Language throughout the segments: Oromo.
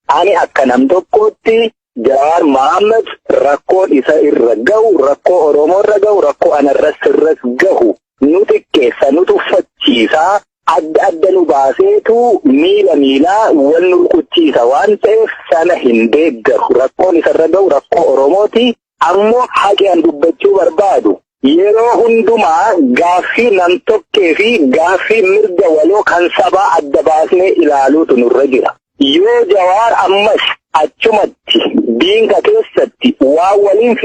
Ani akka nam tokkotti Jawaar Mohaammed rakkoon isa irra gahu, rakkoo Oromoo irra gahu, rakkoo anarras irras gahu nuti keessa nu tuffachiisaa adda nu baaseetu miilaa wal nu rukuchiisa waan ta'eef sana hin deeggaru. Rakkoon isarra gahu rakkoo Oromooti. Ammoo haqaan dubbachuu barbaadu. Yeroo hundumaa gaaffii nam tokkee fi gaaffii mirga waloo kan sabaa adda baasnee ilaaluutu nurra jira. Yoo Jawaar ammas achumatti diinka keessatti waan waliin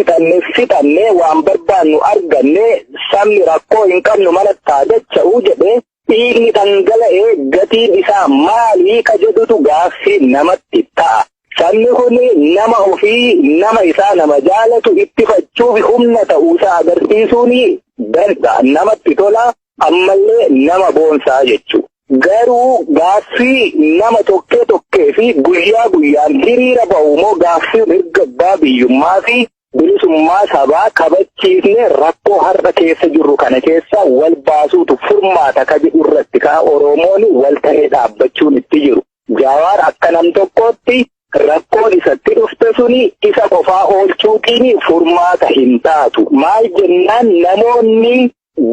fixannee waan barbaannu arganne sabni rakkoo hin qabnu malatti dacha'uu jedhee dhiigni dhangala'ee gatiin isaa maalii ka jedhutu gaaffii namatti ta'a. Sabni kun nama ofii nama isaa nama jaalatu ittifachuuf humna ta'uusaa agarsiisuun danda'a. Namatti tola ammallee nama boonsaa jechuudha. Garuu gaaffii nama tokkee fi guyyaa guyyaan hiriira ba'u moo gaaffii mirga abbaa biyyummaa fi bilisummaa sabaa kabachiifne rakkoo har'a keessa jirru kana keessa wal baasuutu furmaata ka jedhu irratti ka Oromoon wal ta'ee dhaabbachuun itti jiru. Jawaar akka nam tokkootti rakkoon isatti dhufte suni isa qofaa oolchuutiin furmaata hin taatu. Maal jennaan namoonni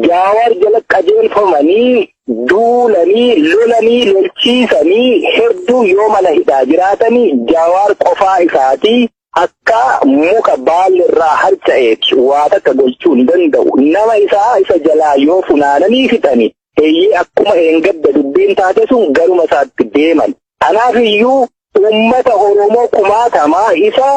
Jawaar jala qajeelfamanii duulanii lolanii lolchiisanii hedduu yoo mana hidhaa jiraatanii Jawaar qofaa isaatii akka muka baalirraa harca'eeti waa takka gochuu hin danda'u. Nama isaa isa jalaa yoo funaananii fixanii eeyyee akkuma eengadda dubbiin taate sun garuma isaatti deeman. Kanaafiyyuu uummata Oromoo kumaatamaa isa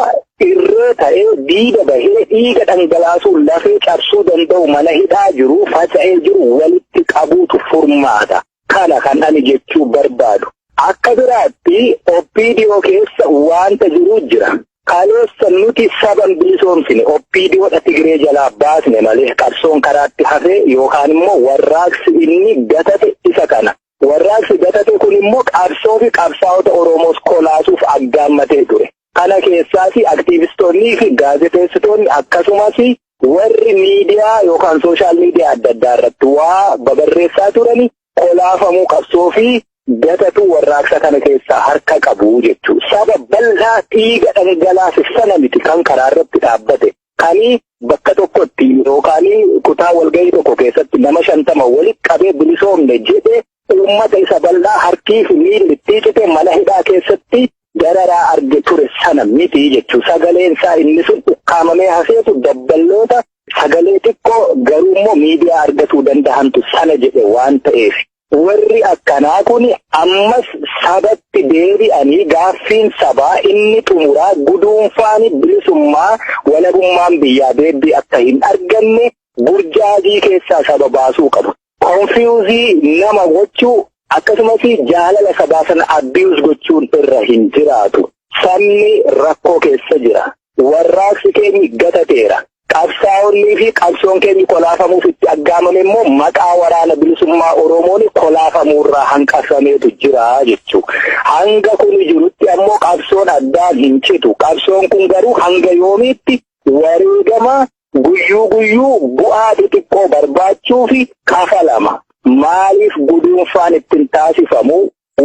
irree ta'ee diida bahee dhiiga dhangalaasuun lafee cabsuu danda'u mana hidhaa jiru faca'ee jiru walitti qabuutu furmaata. Kana kan ani jechuu barbaadu. Akka biraatti OPDO keessa waanta jiru jira. Kaleessa nuti saban bilisoomsine OPDOdha Tigree jalaa baasne malee qabsoon karaatti hafee yookaan immoo warraaqsi inni gatate isa kana. Warraaqsi gatate kun immoo qabsoo fi qabsaa'ota Oromoos kolaasuuf aggaammatee ture. Kana keessaas aktiivistoonnii fi gaazexeessitoonni akkasumas warri miidiyaa yookaan sooshaal miidiyaa adda addaa irratti waa babarreessaa turani kolaafamuu qabsoo fi gatatu warraaqsa kana keessaa harka qabu jechuudha. Saba bal'aa dhiiga dhangalaasisana miti kan karaa irratti dhaabbate. Kani bakka tokkotti yookaan kutaa walgahii tokko keessatti nama 50 walitti qabee bilisoomne jedhee uummata isa bal'aa harkii fi miilli cite mana hidhaa keessatti dararaa arge ture sana miti jechuudha. Sagaleen isaa inni sun ukkaamamee hafeetu dabballoota sagalee xiqqoo garuu immoo miidiyaa argatuu danda'antu sana jedhe waan ta'eef. Warri akkanaa kun ammas sabatti deebi'anii gaaffiin sabaa inni xumuraa guduunfaan bilisummaa walabummaan biyyaa deebii akka hin arganne burjaajii keessaa saba baasuu qabu. Konfiyuuzii nama gochuu akkasumas jaalala sabaa sana abiyuus gochuun irra hin jiraatu. Sabni rakkoo keessa jira. Warraaqsi keenya gatateera. Qabsaa'onnii fi qabsoon keenya kolaafamuuf itti aggaamame immoo maqaa waraana bilisummaa Oromoon kolaafamuurraa hanqafameetu jira jechuudha. Hanga kun jirutti ammoo qabsoon addaan hin citu. Qabsoon kun garuu hanga yoomiitti wareegama guyyuu bu'aa xixiqqoo barbaachuu fi kafalama. Maaliif guduunfaan ittiin taasifamu?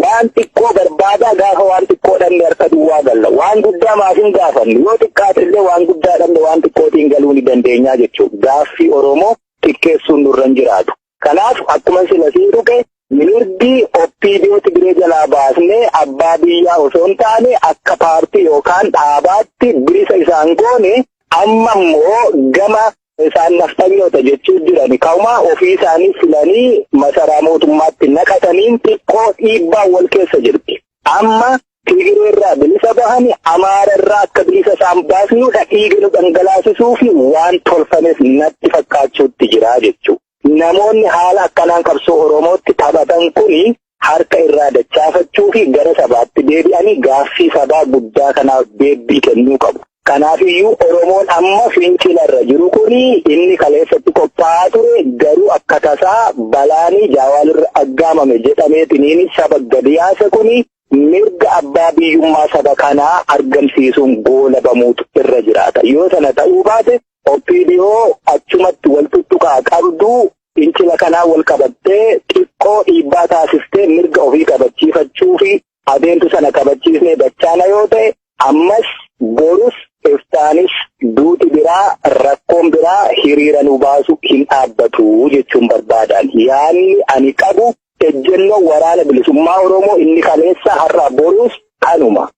Waan xiqqoo barbaadaa gaafa waan xiqqoo dhabne harka duwwaa galla. Waan guddaa maaf hin gaafannu? Yoo xiqqaatillee waan guddaa dhabne waan xiqqootiin galuu ni dandeenya jechuudha. Gaaffii Oromoo xiqqeessuun nurra hin jiraatu. Kanaaf akkuma sila sii dhuge mirgi OPDO Tigree jalaa baasnee abbaa biyyaa osoo hin taane akka paartii yookaan dhaabaatti bilisa isaan goone amma immoo gama isaan naftanyoota jechuun jirani kauma ofii isaanii filanii masaraa mootummaatti naqataniin xiqqoo dhiibbaa wal keessa jirti. Amma Tigree irraa bilisa bahani Amaara irraa akka bilisa isaan baasnudha dhiiga nu dhangalaasisuu fi waan tolfames natti fakkaachuutti jira jechuudha. Namoonni haala akkanaan qabsoo Oromootti taphatan kuni harka irraa dachaafachuu fi gara sabaatti deebi'anii gaaffii sabaa guddaa kanaaf deebii kennuu qabu. Kanaafiyyuu Oromoon amma fincilarra jiru kuni inni kaleessatti qophaa'aa ture garuu akka tasaa balaanii Jawaarira aggaamame jedhameetiniin saba gadiyaasa kuni mirga abbaa biyyummaa saba kanaa argamsiisuun goolabamuutu irra jiraata. Yoo sana ta'uu baate OPDO achumatti wal tuttuqaa qabdu fincila kanaa wal qabattee xiqqoo dhiibbaa taasiftee mirga ofii qabachiifachuu fi adeemtu sana kabachiisnee dachaana yoo ta'e ammas borus iftaanis duuti biraa rakkoon biraa hiriira nu baasu hin dhaabbatu jechuun barbaadan. Yaanni ani qabu ejjennoo waraana bilisummaa Oromoo inni kaleessa har'a borus kanuma.